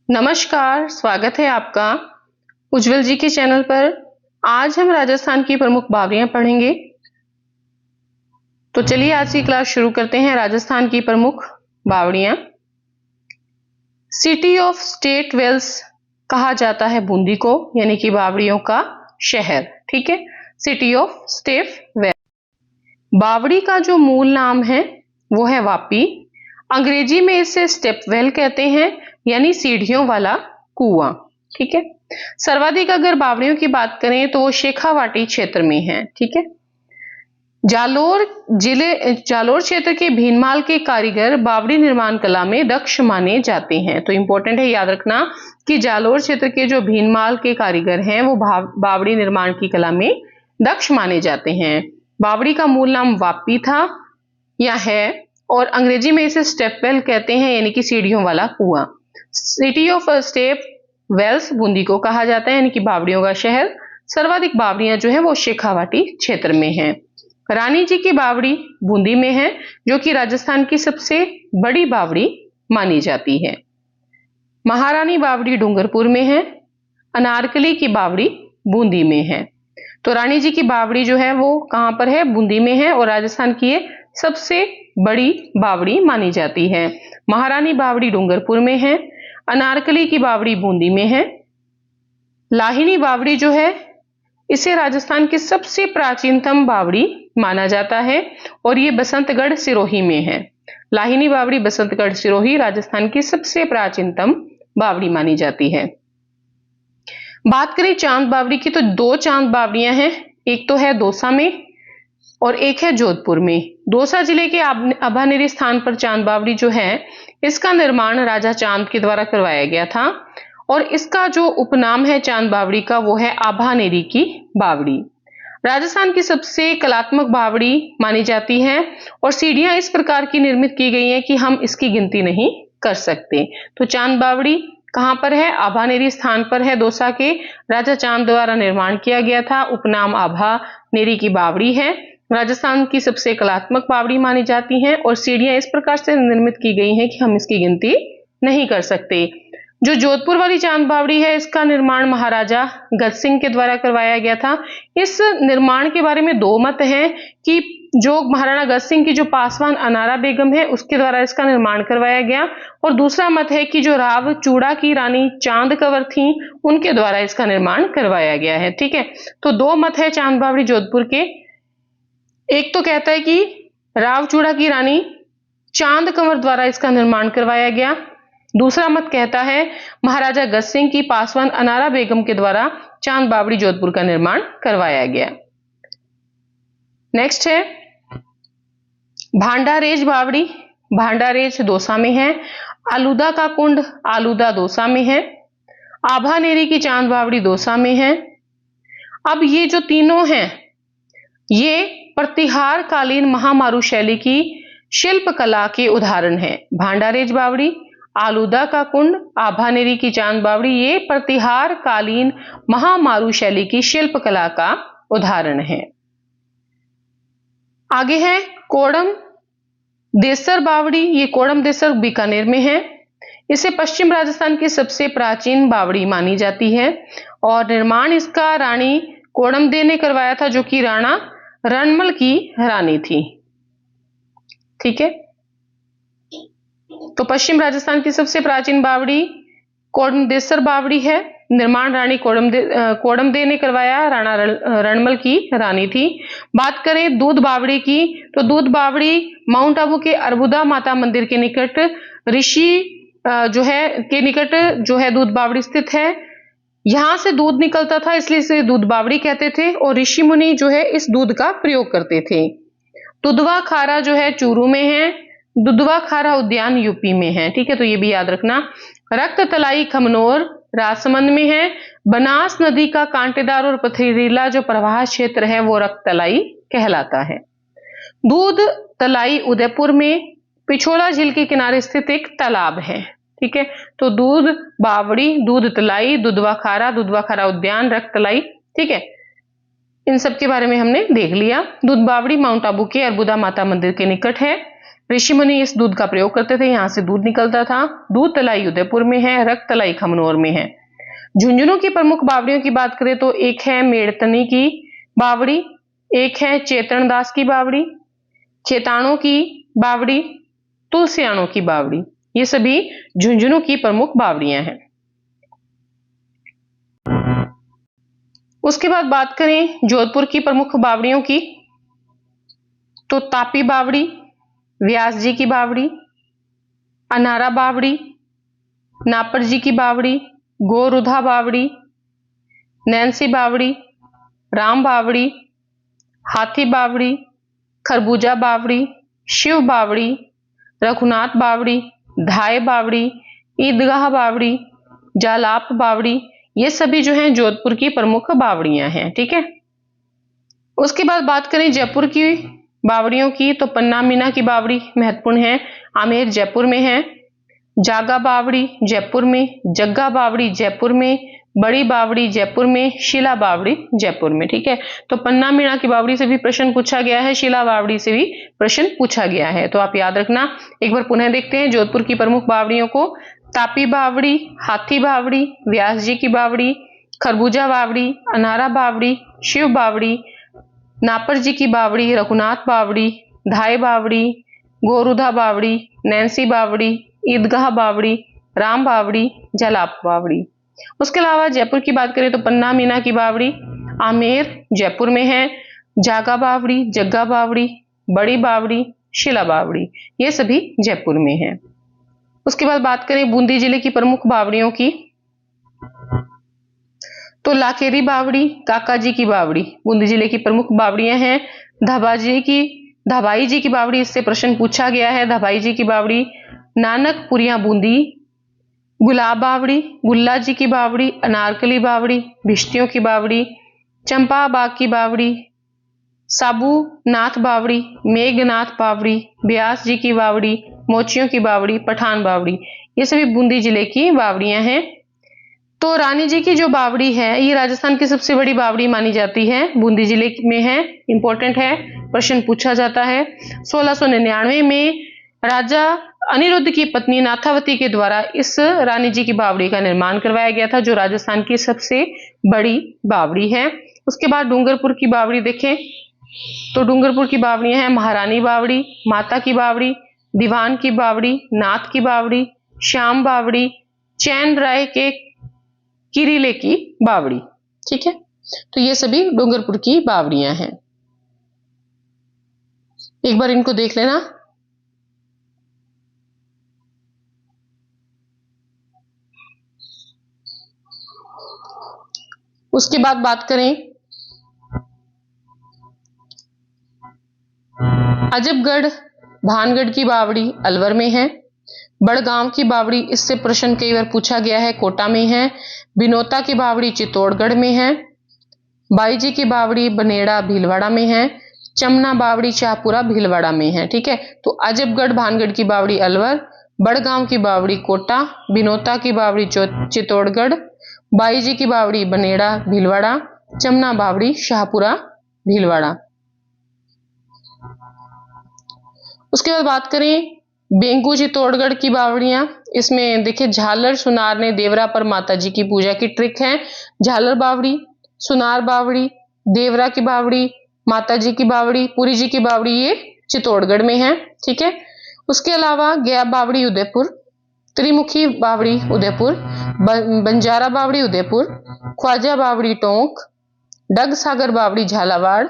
नमस्कार, स्वागत है आपका उज्जवल जी के चैनल पर। आज हम राजस्थान की प्रमुख बावड़ियां पढ़ेंगे। तो चलिए आज की क्लास शुरू करते हैं। राजस्थान की प्रमुख बावड़ियां। सिटी ऑफ स्टेट वेल्स कहा जाता है बूंदी को, यानी कि बावड़ियों का शहर। ठीक है, सिटी ऑफ स्टेट वेल्स। बावड़ी का जो मूल नाम है वो है वापी। अंग्रेजी में इसे स्टेप वेल कहते हैं, यानी सीढ़ियों वाला कुआं। ठीक है, सर्वाधिक अगर बावड़ियों की बात करें तो वो शेखावाटी क्षेत्र में है। ठीक है, जालोर क्षेत्र के भीनमाल के कारीगर बावड़ी निर्माण कला में दक्ष माने जाते हैं। तो इंपॉर्टेंट है याद रखना कि जालोर क्षेत्र के जो भीनमाल के कारीगर हैं वो बावड़ी निर्माण की कला में दक्ष माने जाते हैं। बावड़ी का मूल नाम वापी था या है, और अंग्रेजी में इसे स्टेपवेल कहते हैं, यानी कि सीढ़ियों वाला कुआं। City of step wells Bundi को कहा जाता है, यानी कि बावड़ियों का शहर। सर्वाधिक बावड़ियां जो है वो शेखावाटी क्षेत्र में हैं। रानी जी की बावड़ी बूंदी में है, जो कि राजस्थान की सबसे बड़ी बावड़ी मानी जाती है। महारानी बावड़ी डूंगरपुर में है। अनारकली की बावड़ी बूंदी में है। तो रानी जी की बावड़ी जो है वो कहां पर है? बूंदी में है, और राजस्थान की ये सबसे बड़ी बावड़ी मानी जाती है। महारानी बावड़ी डूंगरपुर में है। अनारकली की बावड़ी बूंदी में है। लाहिनी बावड़ी जो है इसे राजस्थान की सबसे प्राचीनतम बावड़ी माना जाता है, और ये बसंतगढ़ सिरोही में है। लाहिनी बावड़ी बसंतगढ़ सिरोही राजस्थान की सबसे प्राचीनतम बावड़ी मानी जाती है। बात करें चांद बावड़ी की तो दो चांद बावड़ियां हैं, एक तो है दौसा में और एक है जोधपुर में। दौसा जिले के आभानेरी स्थान पर चांद बावड़ी जो है इसका निर्माण राजा चांद के द्वारा करवाया गया था, और इसका जो उपनाम है चांद बावड़ी का वो है आभानेरी की बावड़ी। राजस्थान की सबसे कलात्मक बावड़ी मानी जाती है, और सीढ़ियां इस प्रकार की निर्मित की गई हैं कि हम इसकी गिनती नहीं कर सकते। तो चांद बावड़ी कहां पर है? आभानेरी स्थान पर है। दौसा के राजा चांद द्वारा निर्माण किया गया था। उपनाम आभानेरी की बावड़ी है। राजस्थान की सबसे कलात्मक बावड़ी मानी जाती हैं, और सीढ़ियां इस प्रकार से निर्मित की गई हैं कि हम इसकी गिनती नहीं कर सकते। जो जोधपुर वाली चांद बावड़ी है इसका निर्माण महाराजा गज सिंह के द्वारा करवाया गया था। इस निर्माण के बारे में दो मत हैं कि जो महाराणा गज सिंह की जो पासवान अनारा बेगम है उसके द्वारा इसका निर्माण करवाया गया, और दूसरा मत है कि जो राव चूड़ा की रानी चांद कंवर थी उनके द्वारा इसका निर्माण करवाया गया है। ठीक है, तो दो मत है चांद बावड़ी जोधपुर के। एक तो कहता है कि राव चूड़ा की रानी चांद कंवर द्वारा इसका निर्माण करवाया गया। दूसरा मत कहता है महाराजा गज सिंह की पासवान अनारा बेगम के द्वारा चांद बावड़ी जोधपुर का निर्माण करवाया गया। नेक्स्ट है भांडारेज बावड़ी। भांडारेज दौसा में है। आलूदा का कुंड आलूदा दौसा में है। आभानेरी की चांद बावड़ी दौसा में है। अब ये जो तीनों हैं ये प्रतिहार कालीन महामारू शैली की शिल्प कला के उदाहरण हैं। भांडारेज बावड़ी, आलूदा का कुंड, आभानेरी की चांद बावड़ी ये प्रतिहार कालीन महामारू शैली की शिल्प कला का उदाहरण है। आगे है कोड़म देसर बावड़ी। ये कोड़म देसर बीकानेर में है। इसे पश्चिम राजस्थान की सबसे प्राचीन बावड़ी मानी जाती है, और निर्माण इसका रानी कोड़म दे ने करवाया था, जो कि राणा रणमल की रानी थी। ठीक है, तो पश्चिम राजस्थान की सबसे प्राचीन बावड़ी कोड़मदेसर बावड़ी है। निर्माण रानी कोड़मदे ने करवाया, राणा रणमल की रानी थी। बात करें दूध बावड़ी की तो दूध बावड़ी माउंट आबू के अर्बुदा माता मंदिर के निकट ऋषि के निकट जो है दूध बावड़ी स्थित है। यहां से दूध निकलता था इसलिए इसे दूध बावड़ी कहते थे, और ऋषि मुनि जो है इस दूध का प्रयोग करते थे। दुधवा खारा जो है चूरू में है। दुधवा खारा उद्यान यूपी में है। ठीक है, तो ये भी याद रखना। रक्त तलाई खमनोर राजसमंद में है। बनास नदी का कांटेदार और पथरीला जो प्रवाह क्षेत्र है वो रक्त तलाई कहलाता है। दूध तलाई उदयपुर में पिछोला झील के किनारे स्थित एक तालाब है। ठीक है, तो दूध बावड़ी, दूध तलाई, दुधवा खारा उद्यान, रक्त तलाई। ठीक है, इन सब के बारे में हमने देख लिया। दूध बावड़ी माउंट आबू के अर्बुदा माता मंदिर के निकट है। ऋषि मुनि इस दूध का प्रयोग करते थे, यहाँ से दूध निकलता था। दूध तलाई उदयपुर में है, रक्त तलाई खमनोर में है। झुंझुनू की प्रमुख बावड़ियों की बात करें तो एक है मेड़तनी की बावड़ी, एक है चेतनदास की बावड़ी, खेताणों की बावड़ी, तुलसियाणों की बावड़ी। ये सभी झुंझुनू की प्रमुख बावड़ियां हैं। उसके बाद बात करें जोधपुर की प्रमुख बावड़ियों की तो तापी बावड़ी, व्यास जी की बावड़ी, अनारा बावड़ी, नापर जी की बावड़ी, गोरुधा बावड़ी, नैन्सी बावड़ी, राम बावड़ी, हाथी बावड़ी, खरबूजा बावड़ी, शिव बावड़ी, रघुनाथ बावड़ी, धाय बावड़ी, ईदगाह बावड़ी, जालाप बावड़ी। ये सभी जो हैं जोधपुर की प्रमुख बावड़ियां हैं। ठीक है। उसके बाद बात करें जयपुर की बावड़ियों की तो पन्ना मीना की बावड़ी महत्वपूर्ण है, आमेर जयपुर में है, जागा बावड़ी जयपुर में, जग्गा बावड़ी जयपुर में, बड़ी बावड़ी जयपुर में, शिला बावड़ी जयपुर में। ठीक है। तो पन्ना मीणा की बावड़ी से भी प्रश्न पूछा गया है, शिला बावड़ी से भी प्रश्न पूछा गया है, तो आप याद रखना। एक बार पुनः देखते हैं जोधपुर की प्रमुख बावड़ियों को। तापी बावड़ी, हाथी बावड़ी, व्यास जी की बावड़ी, खरबूजा बावड़ी, अनारा बावड़ी, शिव बावड़ी, नापर जी की बावड़ी, रघुनाथ बावड़ी, धाय बावड़ी, गोरुधा बावड़ी, नैन्सी बावड़ी, ईदगाह बावड़ी, राम बावड़ी, जलाप बावड़ी। उसके अलावा जयपुर की बात करें तो पन्ना मीना की बावड़ी आमेर जयपुर में है, जागा बावड़ी, जग्गा बावड़ी, बड़ी बावड़ी, शिला बावड़ी, ये सभी जयपुर में है। उसके बाद बात करें बूंदी जिले की प्रमुख बावड़ियों की तो लाखेरी बावड़ी, काका जी की बावड़ी बूंदी जिले की प्रमुख बावड़ियां हैं। धबाई जी की बावड़ी, इससे प्रश्न पूछा गया है, धबाई जी की बावड़ी, नानकपुरिया बूंदी, गुलाब बावड़ी, गुल्ला जी की बावड़ी, अनारकली बावड़ी, भिश्तियों की बावड़ी, चंपा बाग की बावड़ी, साबूनाथ बावड़ी, मेघनाथ बावड़ी, ब्यास जी की बावड़ी, मोचियों की बावड़ी, पठान बावड़ी, ये सभी बूंदी जिले की बावड़ियां हैं। तो रानी जी की जो बावड़ी है ये राजस्थान की सबसे बड़ी बावड़ी मानी जाती है, बूंदी जिले में है, इंपॉर्टेंट है, प्रश्न पूछा जाता है। 1699 में राजा अनिरुद्ध की पत्नी नाथावती के द्वारा इस रानी जी की बावड़ी का निर्माण करवाया गया था, जो राजस्थान की सबसे बड़ी बावड़ी है। उसके बाद डूंगरपुर की बावड़ी देखें तो डूंगरपुर की बावड़ियां हैं महारानी बावड़ी, माता की बावड़ी, दीवान की बावड़ी, नाथ की बावड़ी, श्याम बावड़ी, चैन राय के किरीले की बावड़ी। ठीक है। तो ये सभी डूंगरपुर की बावड़ियां हैं, एक बार इनको देख लेना। उसके बाद बात करें अजबगढ़ भानगढ़ की बावड़ी अलवर में है, बड़गांव की बावड़ी, इससे प्रश्न कई बार पूछा गया है, कोटा में है, बिनोता की बावड़ी चित्तौड़गढ़ में है, बाई जी की बावड़ी बनेड़ा भीलवाड़ा में है, चमना बावड़ी शाहपुरा भीलवाड़ा में है। ठीक है। तो अजबगढ़ भानगढ़ की बावड़ी अलवर, बड़गांव की बावड़ी कोटा, बिनोता की बावड़ी चित्तौड़गढ़, बाई जी की बावड़ी बनेड़ा भीलवाड़ा, चमना बावड़ी शाहपुरा भीलवाड़ा। उसके बाद बात करें बेंगू चित्तौड़गढ़ की बावड़ियां, इसमें देखिए झालर सुनार ने देवरा पर माता जी की पूजा की ट्रिक है, झालर बावड़ी, सुनार बावड़ी, देवरा की बावड़ी, माता जी की बावड़ी, पुरी जी की बावड़ी, ये चित्तौड़गढ़ में है। ठीक है। उसके अलावा गया बावड़ी उदयपुर, त्रिमुखी बावड़ी उदयपुर, बंजारा बावड़ी उदयपुर, ख्वाजा बावड़ी टोंक, डग सागर बावड़ी झालावाड़,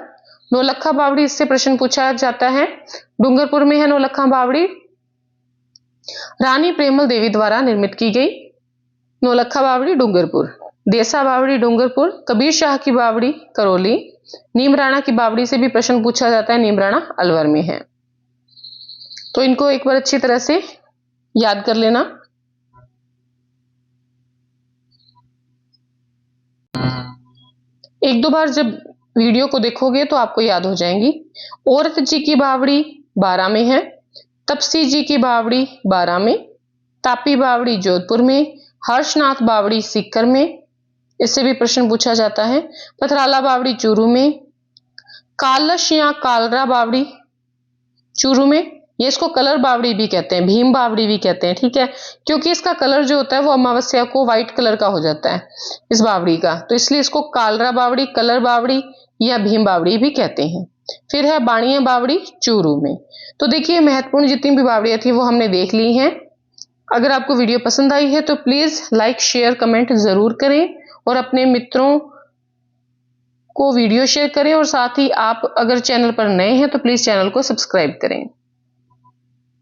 नौलखा बावड़ी, इससे प्रश्न पूछा जाता है, डूंगरपुर में है नौलखा बावड़ी, रानी प्रेमल देवी द्वारा निर्मित की गई नौलखा बावड़ी डूंगरपुर, देसा बावड़ी डूंगरपुर, कबीर शाह की बावड़ी करौली, नीमराणा की बावड़ी से भी प्रश्न पूछा जाता है, नीमराणा अलवर में है। तो इनको एक बार अच्छी तरह से याद कर लेना। एक दो बार जब वीडियो को देखोगे तो आपको याद हो जाएंगी। औरत जी की बावड़ी 12 में है, तपसी जी की बावड़ी 12 में, तापी बावड़ी जोधपुर में, हर्षनाथ बावड़ी सीकर में, इससे भी प्रश्न पूछा जाता है, पथराला बावड़ी चूरू में, कालश या कालरा बावड़ी चूरू में, ये इसको कलर बावड़ी भी कहते हैं, भीम बावड़ी भी कहते हैं, ठीक है, क्योंकि इसका कलर जो होता है वो अमावस्या को व्हाइट कलर का हो जाता है इस बावड़ी का, तो इसलिए इसको कालरा बावड़ी, कलर बावड़ी या भीम बावड़ी भी कहते हैं। फिर है बाणिया बावड़ी चूरू में। तो देखिए महत्वपूर्ण जितनी भी बावड़ियां थी वो हमने देख ली हैं। अगर आपको वीडियो पसंद आई है तो प्लीज लाइक शेयर कमेंट जरूर करें और अपने मित्रों को वीडियो शेयर करें, और साथ ही आप अगर चैनल पर नए हैं तो प्लीज चैनल को सब्सक्राइब करें।